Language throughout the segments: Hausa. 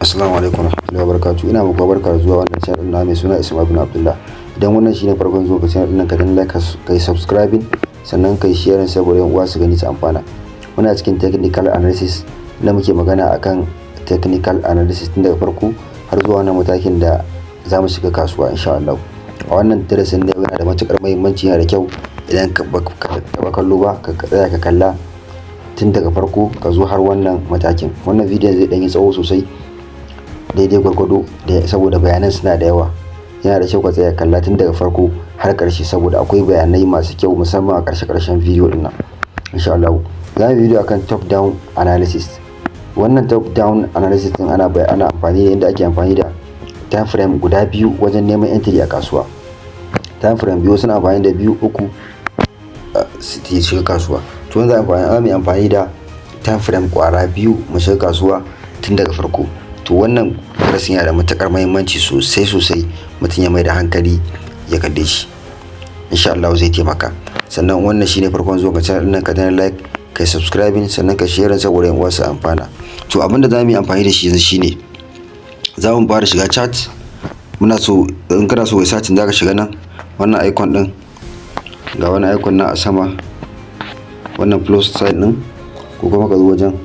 Assalamu alaikum warahmatullahi wabarakatuh. Ina muku barka zuwa wannan channel na mai suna Ismail bin Abdullah. Idan wannan shine farkon zuwa ga channel din ka dan like kai subscribing sannan kai share saboda yan uwa su gani su amfana. Muna cikin technical analysis da muke magana akan technical analysis tun daga farko har zuwa wannan matakin da zamu shiga kasuwa insha Allah. A wannan darasin da yana da matukar muhimmanci, yana da kyau idan ka kallo ba ka tsaya ka kalla tun daga farko ka zo har wannan matakin. Wannan bidiyon zai dan yi tsawo sosai daidai gwargwado da saboda bayanan suna da yawa. Yana da kyau ka tsaya kalla tun daga farko har ƙarshe saboda akwai bayanai masu kyau musamman a ƙarshen bidiyo din nan insha Allah. Za mu bidiyo akan top down analysis. Wannan top down analysis din ana amfani da inda ake amfani da time frame guda biyu wajen neman entry a kasuwa. Time frame biyu suna amfani da biyu uku su shiga kasuwa. To yanzu mu amfani da time frame kwara biyu mu shiga kasuwa tun daga farko. To wannan darasin yana da matukar muhimmanci sosai mutum ya mai da hankali ya kalle shi insha Allah zai taimaka. Sannan wannan shine farkon zuwa ga channel din ka dan like kai subscribing sannan ka share saboda yan uwa su amfana. To abinda zamu yi amfani da shi yanzu shine za mu fara shiga chat. Muna so in kana so kai satin zaka shiga nan wannan icon din, ga wannan icon na a sama, wannan plus sign din, ko kuma ka zo wajen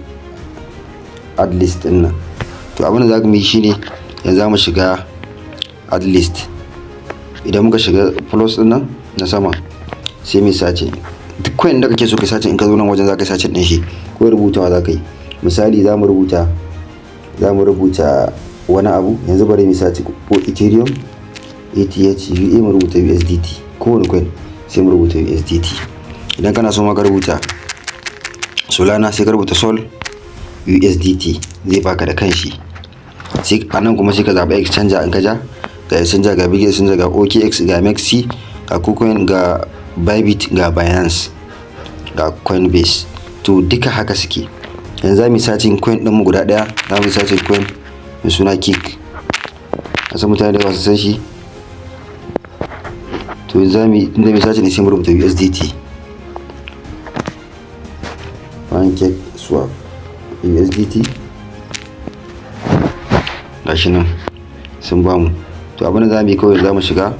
add list din nan. To abin da za mu yi shine yanzu za mu shiga add list. Idan muka shiga plus din nan na sama sai mu sace duk coin da kake so ka sace. In ka zo nan wajen za ka sace din shi ko rubutawa za ka yi. Misali za mu rubuta wani abu. Yanzu bari mu sace ko Ethereum, ETH, UA, mu rubuta USDT. Kowane coin sai mu rubuta USDT. Idan kana so ma ka rubuta Solana sai ka rubuta Sol USDT, zai baka da kanshi. Sai anan kuma sai ka zaba exchanger. In ka ja ga exchanger, ga big exchanger, ga OKX, ga Mexi, ga KuCoin, ga Bybit, ga Binance, ga Coinbase. To duka haka suke. Yanzu zamu sace coin din mu guda daya. Zamu sace coin mai suna Kick. Asa mutane da wasu san shi. To inda mu sace ne sai mu rubuta USDT. Pancake Swap USDT. Gashi nan sun bamu. To abin da zamu yi kawai zamu shiga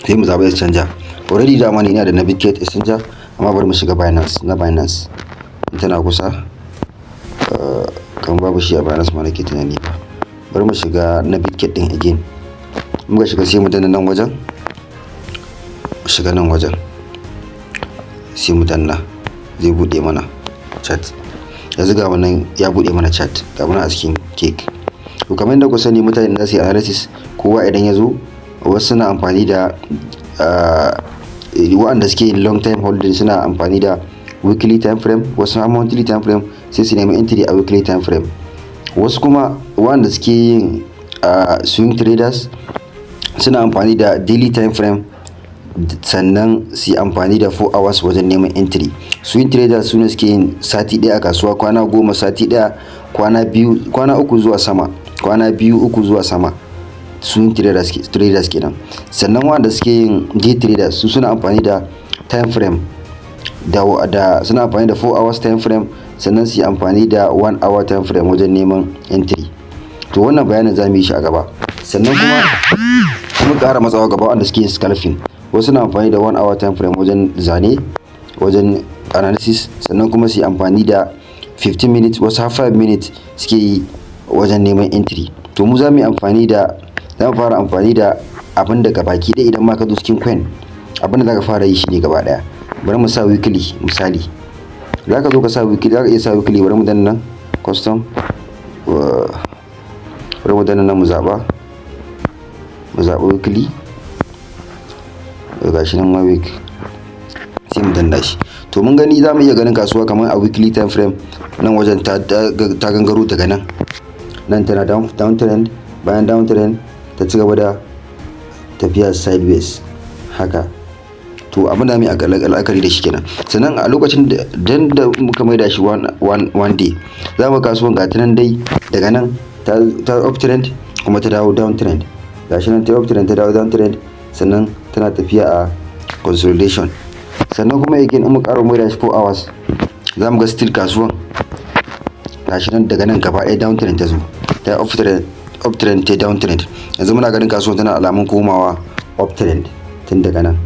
sai mu zaba exchanger. Already dama ne ina da na Bitget exchanger, amma bari mu shiga Binance. Na Binance tana kusa, kan babu shi a Binance ma nake tunani ba. Bari mu shiga na Bitget din again. Muka shiga sai mu danna nan wajen, shiga nan wajen sai mu danna, zai bude mana chat. Yanzu ga wannan ya bude mana chat, ga muna a cikin Kick. To kamar yadda ku sani mutane da su yi analysis, kowa idan ya zo wasu suna amfani da waɗanda suke yin long time holding suna amfani da weekly time frame, wasu monthly time frame sai su nemi entry a weekly time frame. Wasu kuma waɗanda suke yin swing traders suna amfani da daily time frame sannan su yi amfani da 4 hours wajen neman entry. Swing traders sune suke yin sati ɗaya a kasuwa, kwana 10, sati ɗaya, kwana 2, kwana 3 zuwa sama, kwana 2, 3 zuwa sama. Swing traders kenan. Sannan wanda suke yin day traders su suna amfani da time frame da suna amfani da 4 hours time frame sannan su yi amfani da 1 hour time frame wajen neman entry. To wannan bayanin za mu yi shi a gaba. Sannan kuma ƙara matsawa gaba wanda suke yin scalping, wasu na amfani da 1 hour time frame wajen zane, wajen analysis. Sannan kuma su yi amfani da 15 minutes, wasu har 5 minutes suke yi wajen neman entry. To mu za mu fara amfani da abin da gabaki ɗaya. Idan ma ka zo cikin coin, abin da za ka fara yi shine gaba ɗaya. Bari mu sa weekly misali. Za ka zo ka sa weekly, za ka iya sa weekly. Bari mu danna nan custom, bari mu danna nan mu zaɓa weekly. Gashi nan ma week sai mu danna shi. To mun gani za mu iya ganin kasuwa kamar a weekly time frame nan wajen ta gangaro daga nan tana downtrend, bayan downtrend ta ci gaba da tafiya sideways haka. To abin da mu yi al'akari da shi kenan. Sannan a lokacin da muka maida shi one day, za mu kasuwan ga ta nan dai daga nan ta uptrend kuma ta dawo downtrend. Gashi nan ta uptrend ta dawo downtrend, sannan tana tafiya a consolidation. Sannan kuma again in mu ƙara maida shi 4 hours, za mu ga still kasuwan gashi nan daga nan gaba ɗaya downtrend ta zo. ta uptrend ta downtrend. Yanzu muna ganin kasuwan tana alamun komawa uptrend tun daga nan,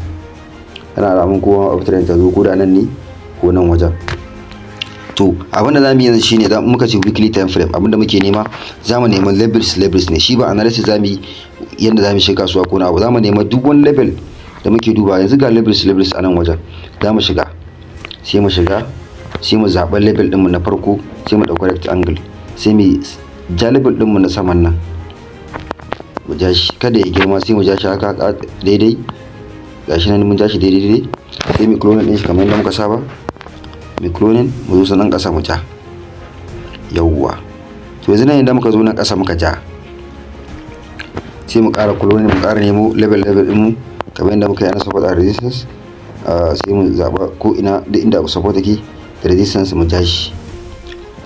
tana alamun komawa uptrend ta zo ko da nan ne ko nan wajen. To abinda zamu yi yanzu shine muka ce weekly time frame, abinda muke nema zamu nema levels ne, shi ba analysis zamu yi yanda zamu shiga kasuwa ko na abu, zamu nema duk wani level da muke duba. Yanzu ga levels a nan wajen zamu shiga, sai mu shiga, sai mu zaɓa level ɗinmu na farko, sai mu ɗauki rectangle, sai mu ja level ɗinmu na saman nan, mu ja shi kada ya girma, sai mu ja shi haka daidai, gashi nan mun ja shi daidai, sai mu clone ɗin shi kamar yadda muka saba, mu clone mu zo sanan ƙasa mu ja, yawwa. To yanzu nan idan muka zo nan ƙasa muka ja, sai mu ƙara clone, mu ƙara nemo level ɗinmu kamar yadda muka yi ana support and resistance, sai mu zaɓa ko ina duk inda support take da resistance mu ja shi,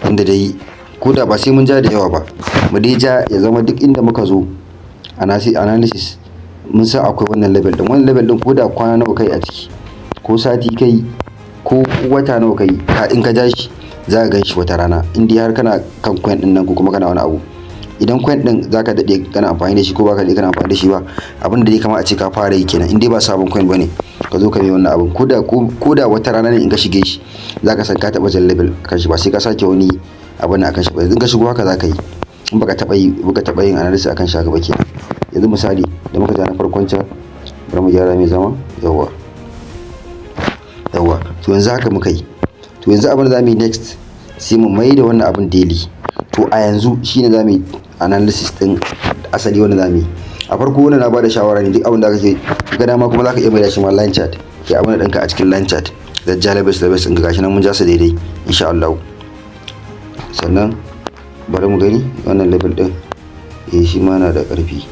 inda dai ko da ba sai mun ja da yawa ba, mu dai ja ya zama duk inda muka zo analysis mun san akwai wannan level din ko da kwana nawa kai a ciki, ko sati kai, ko wata nawa kai, in ka ja shi za ka gan shi wata rana, in dai har kana kan coin din nan ko kuma kana wani abu. Idan coin din zaka dade kana amfani da shi ko baka dade kana amfani da shi ba, abin da dai kamar a ce ka fara yi kenan, in dai ba sabon coin bane ka zo ka yi wannan abin, ko da wata rana ne in ka shige shi zaka san ka taba jan level kan shi, ba sai ka sake wani abin akan shi ba. Yanzu ka shigo haka zaka yi, in baka taba yin analysis akan shi haka ba kenan. Yanzu misali da muka ja na farkon can, bari mu gyara mai zama, yawa. To yanzu haka muka yi. To yanzu abin da zamu yi next, sai mu mai da wannan abin daily. To a yanzu shine zamu yi analysis din asali wanda zamu yi. A farko wannan na bada shawara ne, duk abin da kake ga dama kuma zaka iya mai da shi ma line chart, ya abin da ɗinka a cikin line chart da levels in ga gashi nan mun ja su daidai insha Allah. Sannan bari mu gani wannan level din, shi ma na da ƙarfi,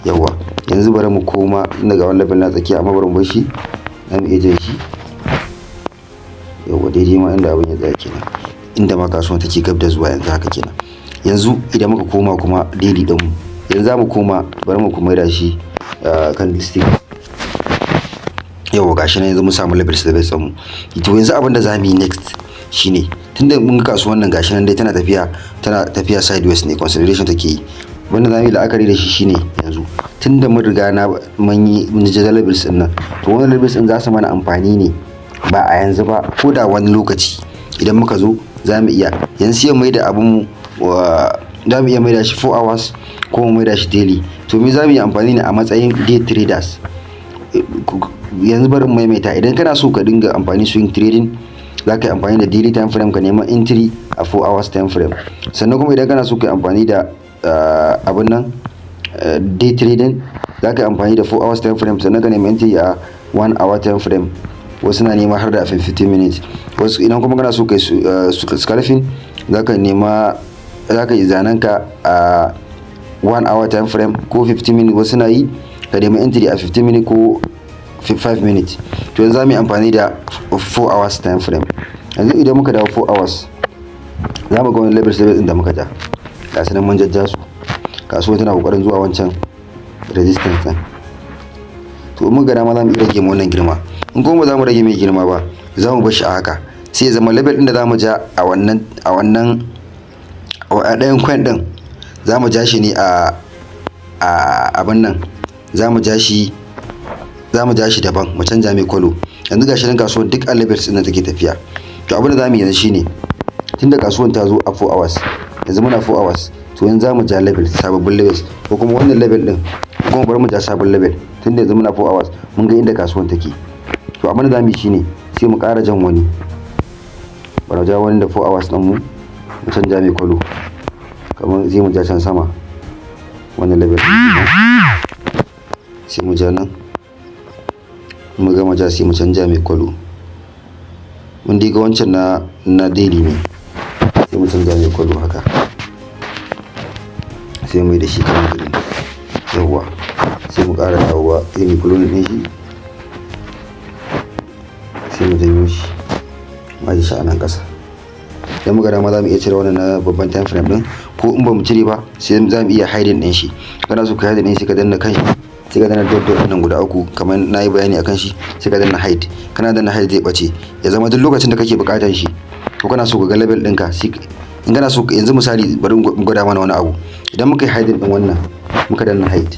yawa. Yanzu bari mu koma daga wannan level na tsakiya, amma bari mu bar shi, zamu iya jan shi, yawa daidai ma inda abin ya tsaya kenan, inda ma kasuwan take gab da zuwa yanzu haka kenan. Yanzu idan muka koma kuma daily din mu, yanzu zamu koma, bari mu kuma da shi kan listing, yawa gashi nan yanzu mun samu levels mu. To yanzu abin da zamu yi next shine, tunda mun ga kasuwan nan gashi nan dai tana tafiya sideways ne, consolidation take yi. Wanda zamu yi la'akari da shi shine yanzu tunda mun riga mun ji levels din nan, to wannan levels din za su mana amfani ne ba a yanzu ba, ko da wani lokaci idan muka zo zamu iya yanzu sai mai da abun mu, zamu iya mai da shi 4 hours ko mu mai da shi daily. To me zamu yi amfani ne a matsayin day traders. Yanzu bari mu maimaita, idan kana so ka dinga amfani swing trading, za ka yi amfani da daily time frame, ka nema entry a 4 hours time frame. Sannan kuma idan kana so ka yi amfani da abin nan day trading, za ka yi amfani da 4 hours time frame, sannan ka nema entry a 1 hour time frame. Wasu na nema har da 15 minutes. Wasu idan kuma kana so ka yi scalping, za ka yi zanen ka a 1 hour time frame ko 15 minutes. Wasu na yi ka nema entry a 15 minutes ko 5 minutes. To yanzu za mu yi amfani da 4 hours time frame. Yanzu idan muka dawo 4 hours, za mu ga wani levels din da muka ja, ga su nan mun jajja su, kasuwa tana kokarin zuwa wancan resistance din. To mun ga dama za mu iya rage wannan girma, in kuma ba za mu rage mai girma ba, za mu bar shi a haka, sai ya zama level din da za mu ja a ɗayan coin din, za mu ja shi ne a abin nan, za mu ja shi daban, mu canja mai kwalo. Yanzu gashi nan kasuwar duk a levels din da take tafiya. To abin da za mu yi yanzu shine, tunda kasuwar ta zo a 4 hours, yanzu muna 4 hours, to yanzu za mu ja level, sababbin levels, ko kuma wannan level din, ko kuma bari mu ja sabon level, tunda yanzu muna 4 hours mun ga inda kasuwar take. To abin da za mu yi shine, sai mu ƙara jan wani, bari mu ja wani da 4 hours din mu canja mai kwalo, kamar zai mu ja can sama wannan level, sai mu ja nan, mu gama ja sai mu canja mai kwalo. Mun dai ga wancan na daily ne, sai mu canja mai kwalo haka, sai mu yi da shi kamar green, yawwa. Sai mu ƙara dawowa, sai mu clone ɗin shi, sai mu janyo shi, ma ji shi a nan ƙasa. Idan muka dama za mu iya cire wannan na babban time frame ɗin, ko in ba mu cire ba sai za mu iya hiding ɗin shi. Kana so ka hiding ɗin shi, ka danna kan shi, sai ka danna dot nan guda uku kamar na yi bayani akan shi, sai ka danna hide. Kana danna hide zai ɓace, ya zama duk lokacin da kake buƙatar shi, ko kana so ka ga level ɗinka, in kana so yanzu misali bari mu gwada mana wani abu. Idan muka yi hiding din wannan muka danna hide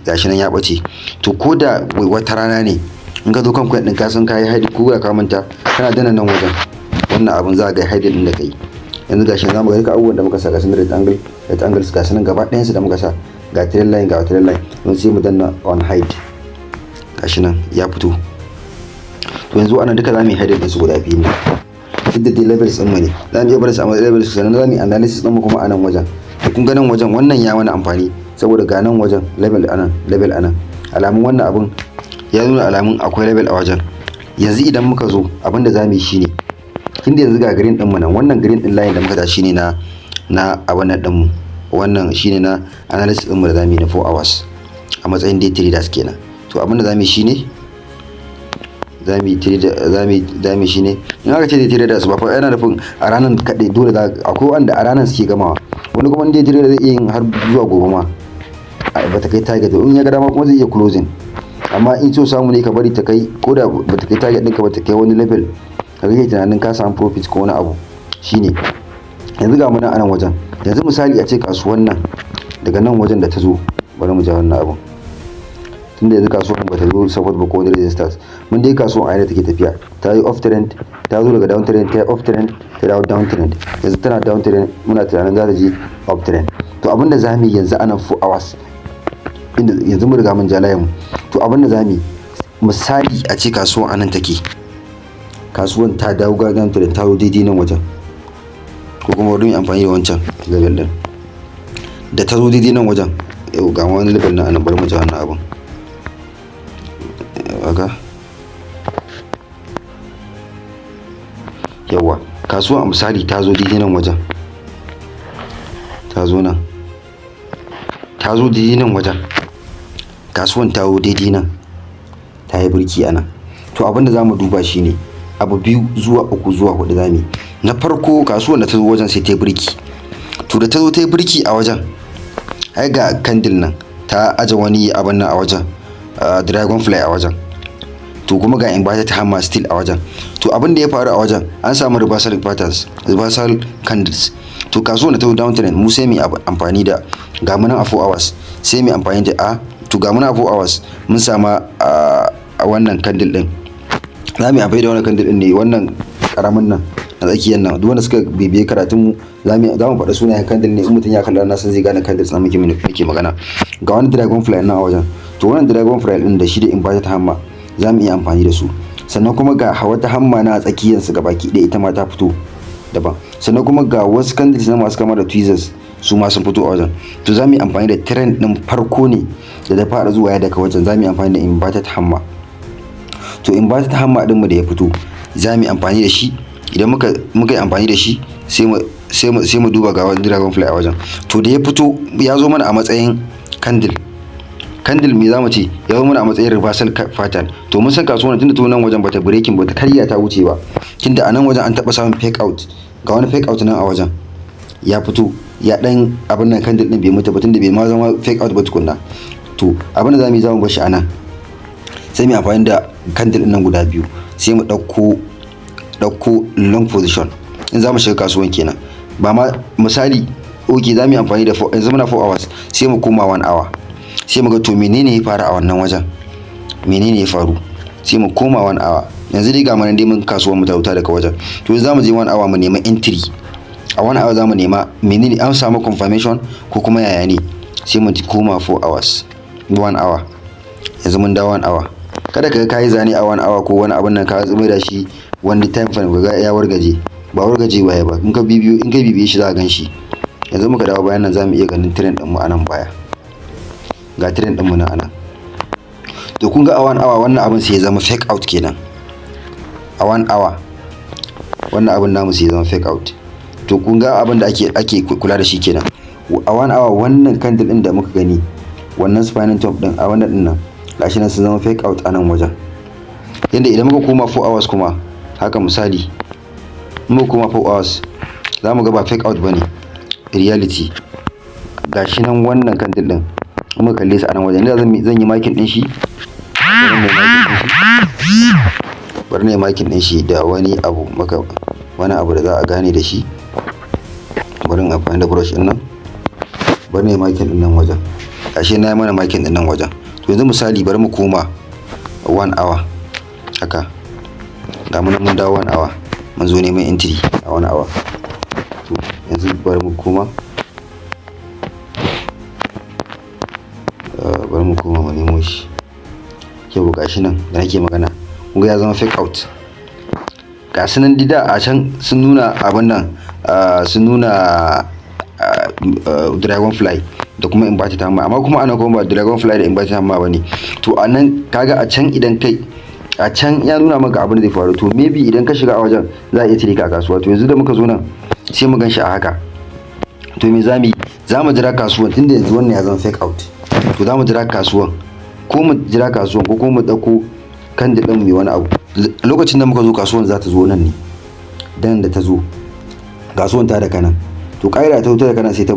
gashi nan ya bace. To ko da wata rana ne in ka zo kan point din ka san kai hide ko da ka manta kana danna nan wajen wannan abun za ka ga hide din da kai. Yanzu gashi zamu ga duka abubuwan da muka sa gashi nan rectangles gashi nan gaba ɗayan su da muka sa ga trail line ga trail line. Don sai mu danna on hide gashi nan ya fito. To yanzu anan duka zamu yi hide din su guda biyu ne. Duk da dai levels din mu ne zamu iya bar su a matsayin levels sannan zamu yi analysis din mu kuma anan wajen. To kun ga nan wajen wannan ya mana amfani saboda ga nan wajen level anan alamun wannan abun ya nuna alamun akwai level a wajen. Yanzu idan muka zo abinda zamu yi shine tunda yanzu ga green din mu nan wannan green din line da muka da shine na abin nan din mu wannan shine na analysis din mu da zamu yi na 4 hours a matsayin day traders kenan. To abinda zamu yi shine zamu shine in aka ce day traders ba fa yana nufin a ranar kadai dole akwai wanda a ranar suke gamawa, wani kuma day trader zai iya yin har zuwa gobe ma ba ta kai target in ya ga dama kuma zai iya closing. Amma in so samu ne ka bari ta kai ko da ba ta kai target ɗinka ba ta kai wani level ka kake tunanin ka samu profit ko wani abu shine. Yanzu ga muna a nan wajen, yanzu misali a ce kasuwan nan daga nan wajen da ta zo bari mu ja wannan abun tunda yanzu kasuwan ba ta zo support ba ko wani resistance mun dai kasuwan a yadda take tafiya ta yi off trend ta zo daga down trend ta yi off trend ta dawo down trend yanzu tana down trend muna tunanin za ta je up trend. To abinda za mu yi yanzu anan 4 hours inda yanzu mun riga mun ja layin mu. To abinda za mu yi misali a ce kasuwan anan take kasuwan ta dawo ga down trend ta zo daidai nan wajen ko kuma wurin amfani da wancan level din da ta zo daidai nan wajen yau ga wani level na anan bari mu ja wannan abun aga yawa kasuwan a misali ta zo daidai nan wajen ta zo daidai nan wajen kasuwan ta zo daidai nan ta yi birki anan. To abinda za mu duba shine abu 2 zuwa 3 zuwa 4 zamu yi. Na farko kasuwan da ta zo wajen sai ta yi birki. To da ta zo ta yi birki a wajen ai ga candle nan ta aje wani abin nan a wajen dragonfly a wajen. To kuma ga inverted hammer still a wajen. To abin da ya faru a wajen an samu reversal patterns reversal candles. To kasuwan da ta zo down trend mu sai mu amfani da ga munan a 4 hours sai mu amfani da to ga munan a 4 hours mun sama a wannan candle din za mu amfani da wannan candle din ne wannan karamin nan na tsakiyar nan duk wanda suka bibiye karatun mu za mu faɗa sunayen candle ne in mutum ya kalla na san zai gane candles na muke magana. Ga wani dragonfly nan a wajen, to wannan dragonfly din da shi da inverted hammer za mu iya amfani da su. Sannan kuma ga wata hammer na tsakiyar su gabaki ɗaya ita ma ta fito daban. Sannan kuma ga wasu candles na masu kama da tweezers su ma sun fito a wajen. To za mu yi amfani da trend din farko ne da ta fara zuwa ya daga wajen za mu yi amfani da inverted hammer. To inverted hammer din mu da ya fito za mu yi amfani da shi. Idan muka yi amfani da shi sai mu duba ga wani dragonfly a wajen. To da ya fito ya zo mana a matsayin candle me zamu ce ya zo mana a matsayin reversal pattern. To mun san kasuwan tunda to nan wajen bata breaking bata karya ta wuce ba tunda a nan wajen an taba samun fake out ga wani fake out nan a wajen ya fito ya dan abin nan candle din bai mutu ba tunda bai ma zama fake out ba tukunna. To abin da zamu yi zamu bar shi a nan sai mu amfani da candle din nan guda biyu sai mu dauko long position in zamu shiga kasuwan kenan. Ba ma misali za mu yi amfani da yanzu muna 4 hours sai mu koma 1 hour sai mu ga to menene ya faru a wannan wajen sai mu koma 1 hour. Yanzu dai ga mun dai mun kasuwar mu ta wuta daga wajen. To yanzu zamu je 1 hour mu nema entry a 1 hour zamu nema menene an samu confirmation ko kuma yaya ne sai mu koma 4 hours 1 hour. Yanzu mun dawo 1 hour kada ka ga kai zane a 1 hour ko wani abin nan ka tsumai da shi wani time frame ga ya wargaje ba wargaje waye ba in ka bibiye shi za ka gan shi. Yanzu muka dawo bayan nan za mu iya ganin trend din mu a nan baya ga trend din mu na anan. To kun ga a 1 hour wannan abin sai ya zama fake out kenan. A 1 hour wannan abin namu sai ya zama fake out. To kun ga abin da ake kula da shi kenan. A 1 hour wannan candle din da muka gani wannan spinning top din a wannan din nan gashi nan sun zama fake out a nan wajen. Yanda idan muka koma 4 hours kuma haka misali muka koma 4 hours za mu ga ba fake out bane reality gashi nan wannan candle din muka kalle su a nan wajen. Inda zan yi makin din shi bari ne makin din shi da wani abu da za a gane da shi amfani da brush din nan, bari ne makin din nan wajen, ashe na yi mana makin din nan wajen. To yanzu misali bari mu koma 1 hour haka, ga mun dawo 1 hour, mun zo neman entry a 1 hour. To yanzu bari mu koma mu nemo shi. Yau gashi nan da nake magana, kun ga ya zama fake out. Ga su nan dida a can sun nuna abin nan, sun nuna dragonfly da kuma inverted hammer, amma kuma ana kuma ba dragonfly da inverted hammer bane. To a nan kaga a can idan kai a can ya nuna maka abin da zai faru, to maybe idan ka shiga a wajen za a iya cire ka a kasuwa. To yanzu da muka zo nan sai mu ganshi a haka, to me zamu yi? Za mu jira kasuwan, tunda yanzu wannan ya zama fake out, to za mu jira kasuwan, ko mu jira kasuwan ko kuma mu dauko candle din mu yi wani abu. Lokacin da muka zo kasuwan za ta zo nan ne, dan da ta zo kasuwan ta daga nan, to ƙa'ida ta wuta daga nan sai ta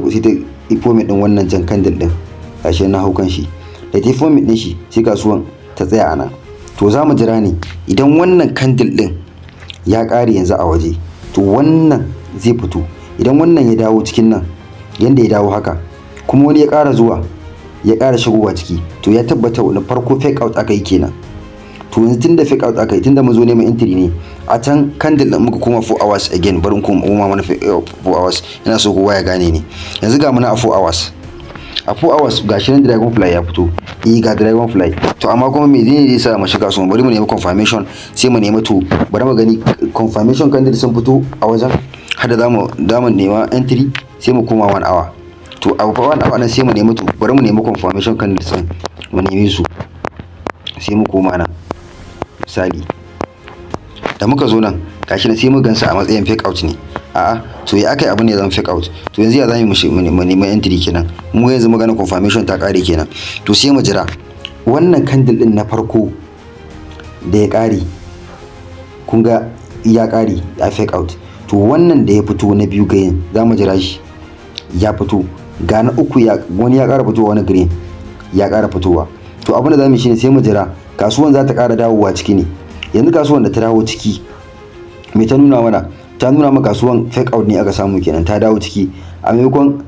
forming din wannan jan candle din, gashi na hau kan shi, da ta forming din shi sai kasuwan ta tsaya a nan. To za mu jira ne, idan wannan candle din ya ƙare yanzu a waje, to wannan zai fito. Idan wannan ya dawo cikin nan yanda ya dawo haka, kuma wani ya ƙara zuwa ya ƙara shigowa ciki, to ya tabbata na farko fake out aka yi kenan. To yanzu tunda fake out aka yi, tunda mu zo neman entry ne, a can candle din muka koma 4 hours again, bari kuma mana 4 hours, ina so kowa ya gane ni. Yanzu ga muna a 4 hours, a 4 hours gashi nan dragonfly ya fito, ga dragonfly. To amma kuma me zai sa mu shiga su? Bari mu nemi confirmation, sai mu nemi, to bari mu gani confirmation candle sun fito a wajen, har da zamu nema entry, sai mu koma 1 hour. To a 1 hour nan sai mu nemi, to bari mu nemi confirmation candle sun, mu neme su, sai mu koma nan. Misali da muka zo nan gashi nan sai mu gansa a matsayin fake out ne. A'a, to ya akai abin ne zan fake out? To yanzu ya zamu mu nemi entry kenan, mu yanzu magana confirmation ta kare kenan. To sai mu jira wannan candle din na farko da ya kare, kun ga ya kare ya fake out. To wannan da ya fito na biyu gayin, za mu jira shi ya fito, ga na uku wani ya kara fitowa, wani green ya kara fitowa. To abin da zamu yi shine sai mu jira kasuwan za ta kara dawowa ciki ne. Yanzu kasuwan da ta dawo ciki, me ta nuna mana? Ta nuna maka kasuwan fake out ne aka samu kenan, ta dawo ciki, a maimakon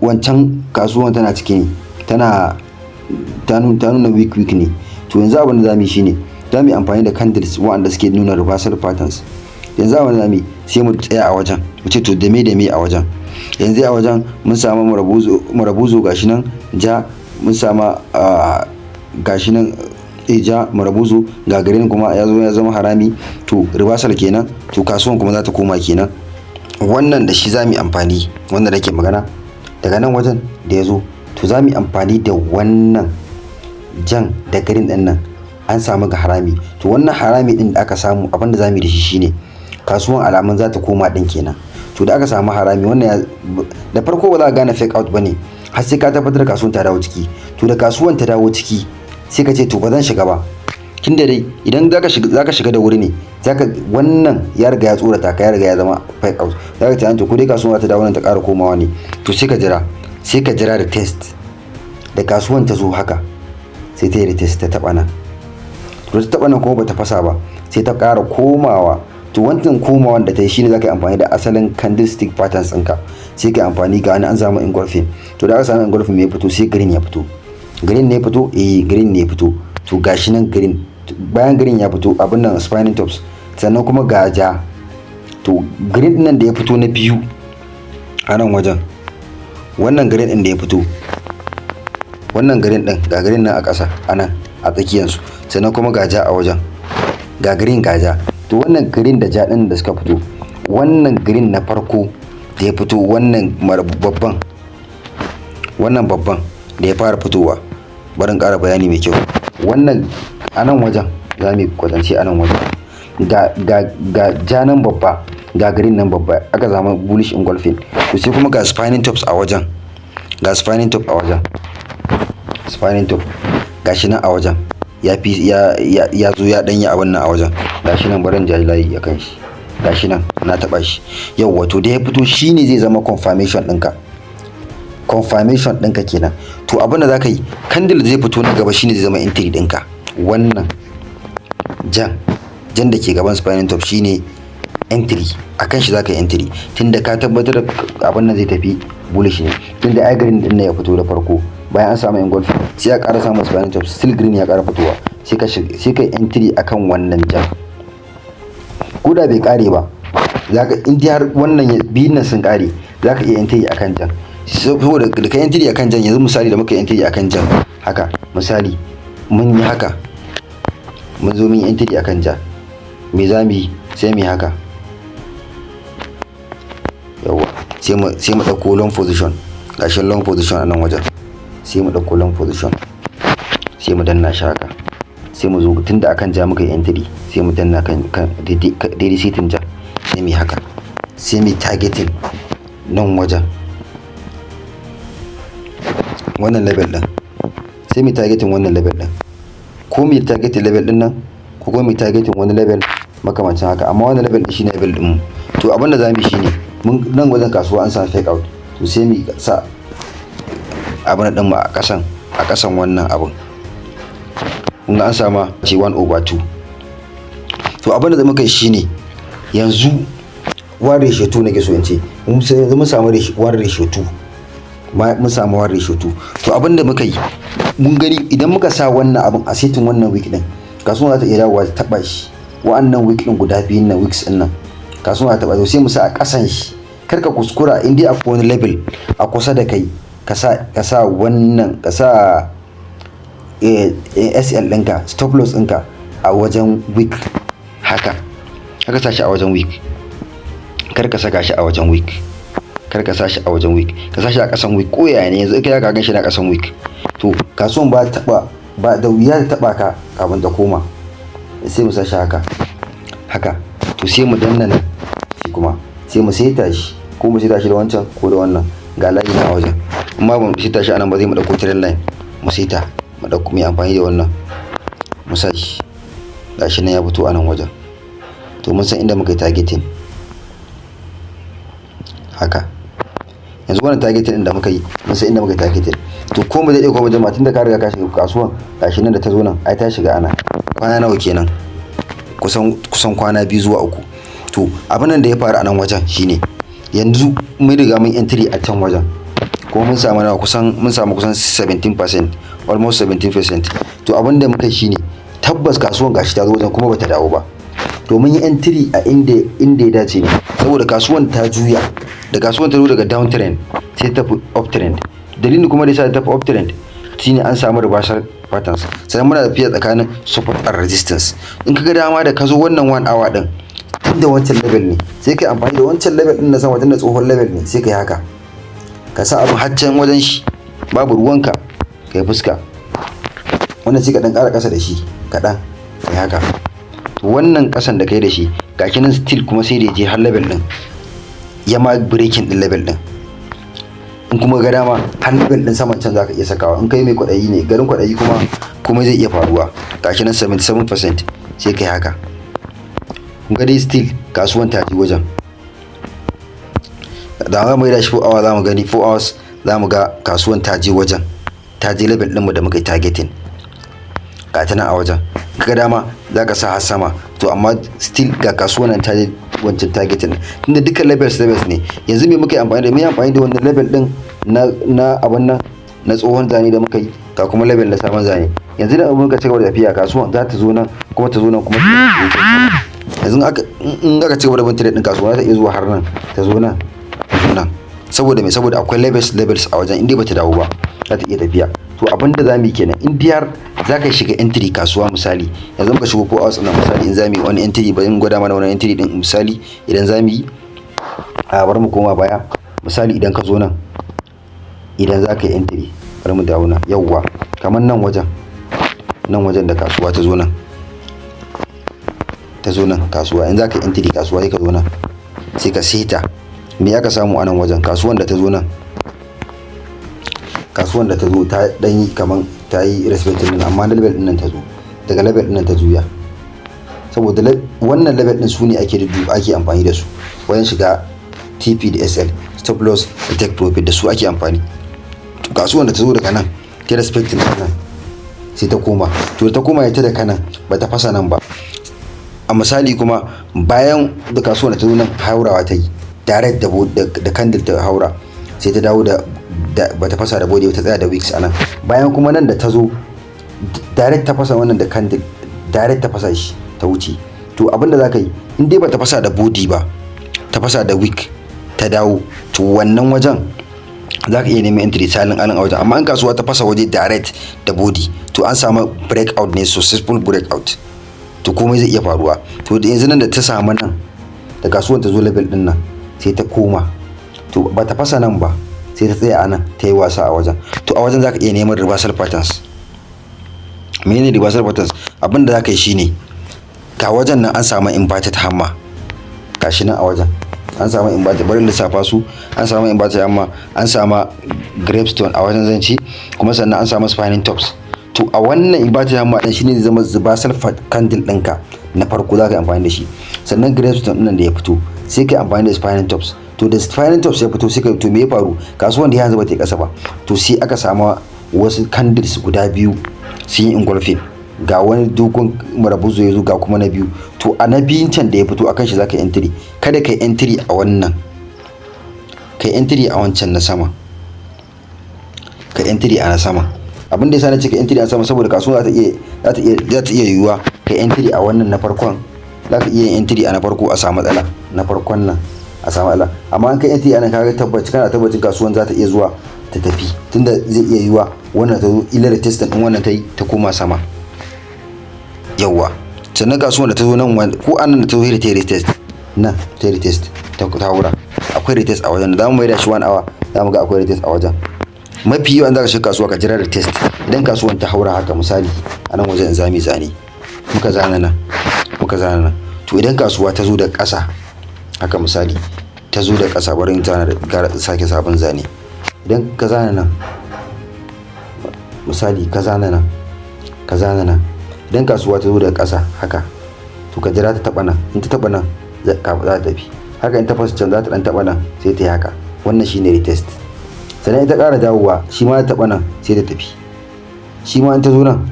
wancan kasuwan tana ciki ne, ta nuna weak ne. To yanzu abin da zamu yi shine zamu yi amfani da candles waɗanda suke nuna reversal patterns. Yanzu abin da zamu yi sai mu tsaya a wajen, mu ce to da me a wajen. Yanzu a wajen mun samu marabuzo gashi nan ja, mun samu gashi nan ja marabuzo, ga garin kuma ya zama harami, to reversal kenan. To kasuwan kuma za ta koma kenan. Wannan da shi za mu yi amfani, wanda nake magana daga nan wajen da ya zo, to za mu yi amfani da wannan jan da garin din nan, an samu ga harami. To wannan harami din da aka samu, abin da za mu yi da shi shine kasuwan alamun za ta koma din kenan. To da aka samu harami, wannan da farko ba za ka gane fake out bane har sai ka tabbatar kasuwan ta dawo ciki. To da kasuwan ta dawo ciki sai ka ce to ba zan shiga ba, tunda dai idan zaka shiga da wuri ne, wannan ya riga ya tsorata ka, ya riga ya zama fake out, zaka ce to ko dai kasuwan ta dawo nan ta ƙara komawa ne. To sai ka jira da test, da kasuwan ta zo haka sai ta yi retest, ta taba nan. To ta taba nan kuma bata fasa ba, sai ta ƙara komawa. To wannan komawan da ta yi shine zaka yi amfani da asalin candlestick patterns ɗinka, sai ka yi amfani ga an samu engulfing. To da aka samu engulfing me ya fito? Sai green ya fito. Green ne ya fito? Green ne ya fito. To gashi nan green, bayan green ya fito abin nan spinning tops, sannan kuma ga ja. To green nan da ya fito na biyu a nan wajen, wannan green din da ya fito, wannan green din, ga green nan a ƙasa anan a tsakiyansu, sannan kuma ga ja a wajen, ga green ga ja. To wannan green da ja din da suka fito, wannan green na farko da ya fito, wannan babban da ya fara fitowa, barin ƙara bayani mai kyau. Wannan a nan wajen za mu kwatance, a nan wajen ga ja nan babba, ga green nan babba, aka zama bullish engulfing. To sai kuma ga spinning tops a wajen, spinning top gashi nan a wajen, ya zo ya danya abin nan a wajen, gashi nan barin jayi ya kan shi, gashi nan na taba shi. Yawwa, to da ya fito shine zai zama confirmation ɗinka kenan. To abin da zaka yi, candle da zai fito na gaba shine zai zama entry ɗinka. Wannan jan da ke gaban spinning top shine entry akan shi zaka yi entry tunda ka tabbatar abin nan zai tafi bullish ne, tunda ai green din ya fito da farko bayan an samu engulf sai ya ƙara samun spanning top still green ya ƙara fitowa sai ka entry akan wannan jan ko da bai ƙare ba zaka in har wannan biyun nan sun ƙare zaka iya entry akan jan saboda da ka entry akan jan yanzu misali da muka entry akan jan haka misali mun yi haka mun zo mun yi entry akan jan me za mu yi sai mu yi haka yawa sai mu ɗauko long position gashi long position a nan wajen sai mu ɗauko long position sai mu danna shi haka sai mu zo tunda akan ja muka yi entry sai mu danna kan daidai sitin ja sai mu yi haka sai mu targeting nan wajen wannan level din sai mu targeting wannan level din ko mu targeting level din nan ko kuma mu targeting wani level makamancin haka amma wannan level din shine level din mu to abin da zamu yi shine mun nan wajen kasuwa an samu fake out to sai mu sa abin din mu a kasan wannan abin kun ga an sama ce 1/2 to abin da muka yi shine yanzu 1/2 nake so in ce mun samu 1/2 mun samu 1/2 to abin da muka yi mun gani idan muka sa wannan abin a setin wannan week din kasuwa za ta iya dawowa ta taba shi wa'annan week din guda biyun nan weeks din nan kasuwa za ta taba to sai mu sa a kasan shi kar ka kuskura in dai akwai wani level a kusa da kai ka sa wannan ka sa SL ɗinka stop loss ɗinka a wajen week haka sa shi a wajen week kar ka saka shi a wajen week kar ka sa shi a wajen week ka sa shi a kasan week ko yaya ne yanzu kai ka gan shi na kasan week to kasuwan ba da wuya ta taba ka kafin ta koma sai mu sa shi haka to sai mu danna nan shi kuma sai mu saita shi ko mu saita shi da wancan ko da wannan ga layi na wajen amma ba mu saita shi anan ba zai mu dauko trend line mu saita mu dauko mai amfani da wannan mu sa shi gashi nan ya fito anan wajen to mun san inda muka yi targeting haka yanzu wannan targeting din da muka yi mun san inda muka yi targeting to ko mu zai dauko wajen ma tunda ka riga ka shiga kasuwan gashi nan da ta zo nan ai ta shiga ana kwana nawa kenan kusan kwana 2 zuwa 3 to abin nan da ya faru a nan wajen shine yanzu mun riga mun entry a can wajen ko mun samu nawa mun samu kusan 17% almost 17%. To abin da muka shine tabbas kasuwan gashi ta zo wajen kuma bata dawo ba. To mun yi entry a inda ya dace ne saboda kasuwan ta juya da kasuwan ta zo daga downtrend sai ta fi uptrend. Dalilin kuma da yasa ta fi uptrend shine an samu reversal patterns. Sannan muna tafiya tsakanin support and resistance. In kaga dama da ka zo wannan 1 hour din tunda wancan level ne sai kai amfani da wancan level din na sama tunda tsohon level ne sai kai haka ka sa abu haccan wajen shi babu ruwanka kai fuska wannan sai ka dan ƙara ƙasa da shi kaɗan kai haka to wannan ƙasan da kai da shi gashi nan still kuma sai da je har level din ya ma breaking din level din in kuma ga dama har level din saman can zaka iya sakawa in kai mai kwaɗayi ne garin kwaɗayi kuma zai iya faruwa gashi nan 77% sai kai haka kun ga dai still kasuwan ta ji wajen da za mu yi da shi 4 hours za mu gani 4 hours za mu ga kasuwan ta je wajen ta je level ɗinmu da muka yi targeting ga ta nan a wajen kaga dama za ka sa har sama to amma still ga kasuwan nan ta je wancan targeting tunda duka levels ne yanzu me muka yi amfani da wannan level ɗin na abun nan na tsohon zane da muka yi ga kuma level na sabon zane yanzu da muka ci gaba da tafiya kasuwan za ta zo nan kuma ta zo nan kuma yanzu in aka ci gaba da bin trade din kasuwa za ta iya zuwa har nan ta zo nan saboda me saboda akwai levels a wajen inda bata dawo ba za ta iya tafiya to abinda zamu yi kenan in diyar zaka shiga entry kasuwa misali yanzu muka shigo 4 hours na misali in zamu yi wani entry ba in gwada mana wani entry din misali idan zamu yi a bar mu koma baya misali idan ka zo nan idan zaka yi entry bar mu dawo nan yawwa kamar nan wajen da kasuwa ta zo nan kasuwa in zaka yi entry kasuwa sai ka zo nan sai ka seta me aka samu a nan wajen kasuwan da ta zo nan kasuwan da ta zo ta dan yi kaman ta yi respecting din amma level din nan ta zo daga level din nan ta juya saboda wannan level din su ne ake amfani da su wajen shiga TP da SL stop loss da take profit da su ake amfani to kasuwan da ta zo daga nan ta respecting din nan sai ta koma to ta koma ita da kanan ba ta fasa nan ba a misali kuma bayan da kasuwar ta zo nan haurawa ta yi direct da candle ta haura sai ta dawo da bata fasa da body ta tsaya da wicks anan, bayan kuma nan da ta zo direct ta fasa wannan da candle direct ta fasa shi ta wuce. To abinda zaka yi in dai bata fasa da body ba ta fasa da wick ta dawo, to wannan wajen zaka iya neman entry salin alin a wajen. Amma in kasuwa ta fasa waje direct da body to an samu breakout ne, successful breakout, to komai zai iya faruwa. To da yanzu nan da ta samu nan da kasuwar ta zo level din nan sai ta koma, to ba ta fasa nan ba sai ta tsaya a nan ta yi wasa a wajen. To a wajen zaka iya neman reversal patterns. Menene reversal patterns? Abinda zaka yi shine ga wajen nan an samu inverted hammer, gashi nan a wajen an samu inverted, bari lissafa su. An samu inverted hammer, an samu gravestone a wajen zanci, kuma sannan an samu spinning tops. To a wannan inverted hammer din shine zai zama reversal candle ɗinka na farko zaka yi amfani da shi. Sannan gravestone ɗin da ya fito sai kai amfani da spinning tops. To da spinning tops ya fito sai ka, to me ya faru? Kasuwan da ya yanzu ba ta yi ƙasa ba, to sai aka samu wasu candles guda biyu sun yi engulfing, ga wani dogon marabuzo ya zo ga kuma na biyu. To a na biyun can da ya fito akan shi zaka entry, kada kai entry a wannan, kai entry a wancan na sama, kai entry a na sama. Abin da yasa na ce kai entry a sama saboda kasuwa za ta iya yiwuwa kai entry a wannan na farkon, za ka iya yin entry a na farko a samu matsala, na farkon nan a samu matsala. Amma in kai entry a nan kaga kana tabbacin kasuwan za ta iya zuwa ta tafi, tunda zai iya yiwuwa wannan ta zo ila retesting din wannan ta koma sama. Yawwa, sannan kasuwan da ta zo nan ko anan da ta zo hira ta retest nan, ta retest ta haura, akwai retest a wajen. Za mu mai da shi 1 hour, za mu ga akwai retest a wajen. Mafi yawan zaka shiga kasuwa ka jira retest. Idan kasuwan ta haura haka misali a nan wajen zami zane muka zana nan, to idan kasuwa ta zo da ƙasa haka misali ta zo da ƙasa, bari in zana da sake sabon zane. Idan ka zana nan misali ka zana nan, idan kasuwa ta zo da ƙasa haka to ka jira ta taba nan, in ta taba nan za ta tafi haka, in ta fasa can za ta dan taba nan sai ta yi haka. Wannan shine retest. Sannan ita ƙara dawowa shi ma ta taba nan sai ta tafi, shi ma in ta zo nan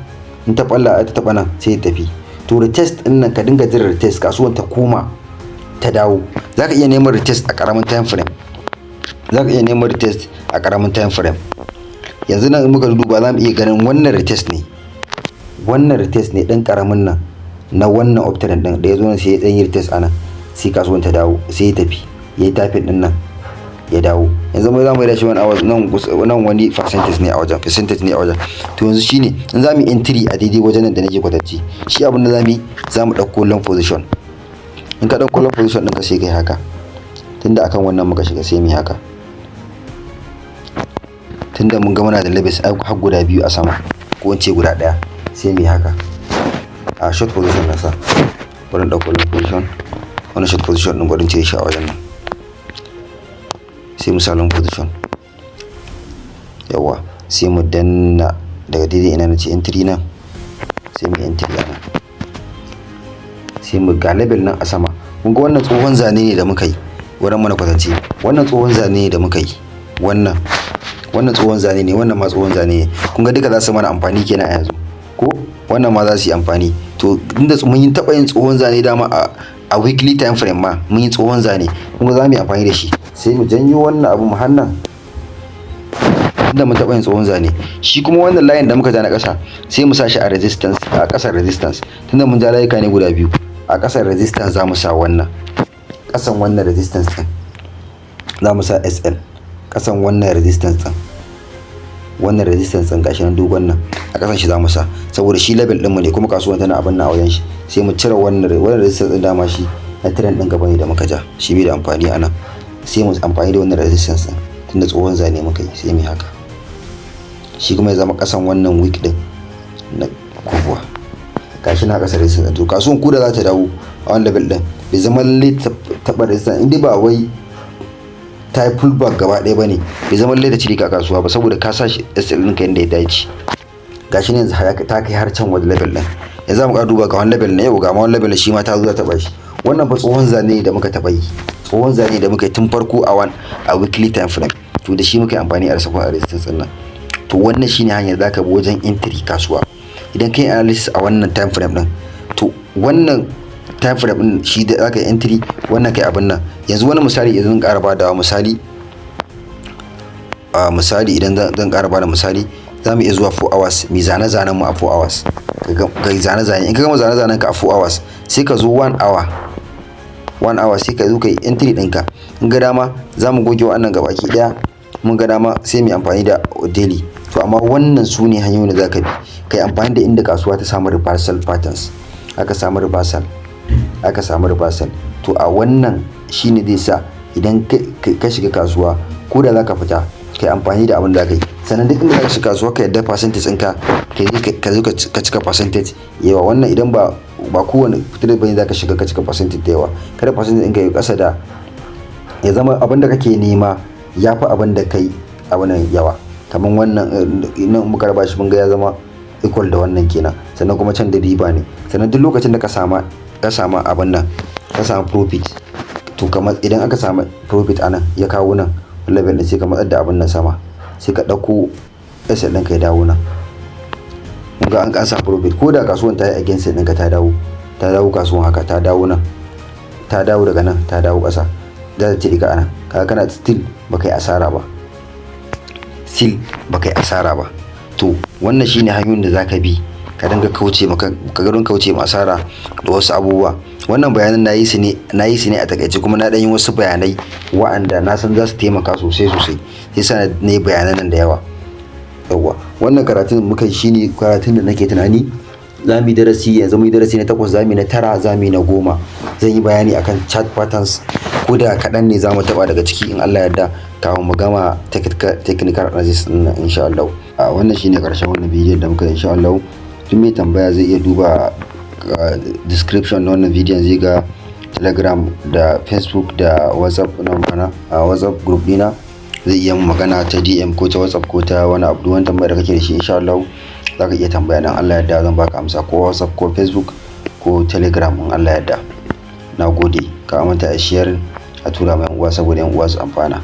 in ta balla ta taba nan sai ta tafi. To retest din nan ka dinga jira retest, kasuwan ta koma ta dawo. Zaka iya neman retest a karamin time frame, yanzu nan in muka duba za mu iya ganin wannan retest ne dan karamin nan na wannan uptrend din da ya zo nan sai ya dan yi retest anan, sai kasuwan ta dawo sai ya tafi yayi tafin din nan ya dawo. Yanzu mai za mu yi da shi 1 hour nan wani percentage ne a wajen. To yanzu shine in za mu yi entry a daidai wajen nan da nake kwatance, shi abin da za mu ɗauko long position. In ka ɗauko long position ɗinka sai kai haka, tunda akan wannan muka shiga sai mu yi haka, tunda mun ga muna da levels har guda biyu a sama ko in ce guda ɗaya, sai mu yi haka. A short position na sa, bari ɗauko long position, wannan short position ɗin bari ce shi a wajen nan, sai mu sa long position. Yawa, sai mu danna daga daidai ina na ce entry nan, sai mu entry a nan, sai mu ga level nan a sama. Kun ga wannan tsohon zane ne da muka yi wurin mana kwatance, wannan tsohon zane ne da muka yi, wannan tsohon zane ne, wannan ma tsohon zane ne. Kun ga duka za su mana amfani kenan a yanzu ko wannan ma za su yi amfani. To inda mun yi taɓa yin tsohon zane dama a weekly time frame ma mun yi tsohon zane, kun ga za mu yi amfani da shi. Sai mu janyo wannan abu mu hannan, inda mun taɓa yin tsohon zane. Shi kuma wannan layin da muka ja na ƙasa sai mu sa shi a resistance, a ƙasar resistance, tunda mun ja layuka ne guda biyu. A ƙasar resistance za mu sa wannan, ƙasan wannan resistance ɗin za mu sa SL, ƙasan wannan resistance ɗin gashi nan dogon nan a ƙasan shi za mu sa, saboda shi level ɗinmu ne kuma kasuwan tana abin na a wajen shi. Sai mu cire wannan resistance ɗin, dama shi na trend ɗin gaba ne da muka ja, shi bai da amfani a nan. Sai mu amfani da wannan resistance ɗin tunda tsohon zane muka yi, sai mu yi haka. Shi kuma ya zama ƙasan wannan wick ɗin na kubuwa, gashi na ƙasar resistance. To kasuwan ku da za ta dawo a wannan level ɗin bai zama lallai taɓa resistance, inda ba wai ta yi pullback gaba ɗaya bane, bai zama lallai ta cire ka kasuwa ba, saboda ka sa shi SL ɗinka yadda ya dace. Gashi ne yanzu ta kai har can wani level ɗin. Yanzu za mu ƙara duba ga wani level na yau, ga ma wani level shi ma ta zo ta taɓa shi. Wannan fa tsohon zane da muka taɓa yi, tsohon zane da muka yi tun farko a weekly time frame, to da shi muka yi amfani a resistance ɗin nan. To wannan shine hanyar zaka bi wajen entry kasuwa. Idan kai analysis a wannan time frame ɗin, to wannan time frame din shi da zaka yi entry, wannan kai abin nan. Yanzu wani misali idan zan ƙara bada misali idan zan ƙara bada misali, za mu iya zuwa 4 hours mi zane-zanen mu a 4 hours. Kai zane-zane, in ka gama zane-zanen ka a 4 hours sai ka zo 1 hour sai ka zo ka yi entry ɗinka. In ga dama za mu goge wannan gabaki ɗaya, mun ga dama sai mu amfani da daily. To amma wannan su ne hanyoyin da za ka bi kai amfani da inda kasuwa ta samu reversal patterns, aka samu reversal. To a wannan shine zai sa idan ka shiga kasuwa ko da za ka fita kai amfani da abin da ka yi. Sannan duk inda ka shiga kasuwa ka yadda percentage ɗinka ka zo ka cika percentage yawa. Wannan idan ba kowane fitar bane za ka shiga ka cika percentage da yawa. Kada percentage ɗinka ya kasa da ya zama abin da kake nema ya fi abin da kai abin nan yawa. Kamar wannan nan muka raba shi mun ga ya zama equal da wannan kenan. Sannan kuma can da riba ne. Sannan duk lokacin da ka samu abin nan, ka samu profit, to kamar idan aka samu profit anan ya kawo nan level din, sai ka matsar da abin nan sama, sai ka ɗauko asset ɗinka ya dawo nan. Mun ga an samu profit, ko da kasuwan ta yi against ɗinka ta dawo kasuwan haka, ta dawo nan, ta dawo daga nan, ta dawo ƙasa, za ta ce ka anan. Kaga kana still baka yi asara ba. To wannan shine hanyoyin da zaka bi ka dinga kauce ma asara da wasu abubuwa. Wannan bayanan na yi su ne a takaice, kuma na dan yi wasu bayanai wa'anda na san za su taimaka sosai sai sa na yi bayanan nan da yawa. Wannan karatun muka yi shine karatun da nake tunani za mu yi darasi, yanzu mu yi darasi na 8, za mu yi na 9, za mu yi na 10. Zan yi bayani akan chart patterns, ko da kaɗan ne za mu taɓa daga ciki in Allah yarda, kafin mu gama technical analysis ɗin nan insha Allah. Wannan shine ƙarshen wannan bidiyon da muka yi insha Allah. Duk mai tambaya zai iya duba description na wannan bidiyon, zai ga Telegram da Facebook da WhatsApp na WhatsApp group dina. Zai iya magana ta DM ko ta WhatsApp ko ta wani abu, wani tambaya da kake da shi insha Allah za ka iya tambaya, dan Allah yarda zan baka amsa, ko WhatsApp ko Facebook ko Telegram in Allah yarda. Na gode, ka manta a share a tura mai uwa saboda yan uwa su amfana.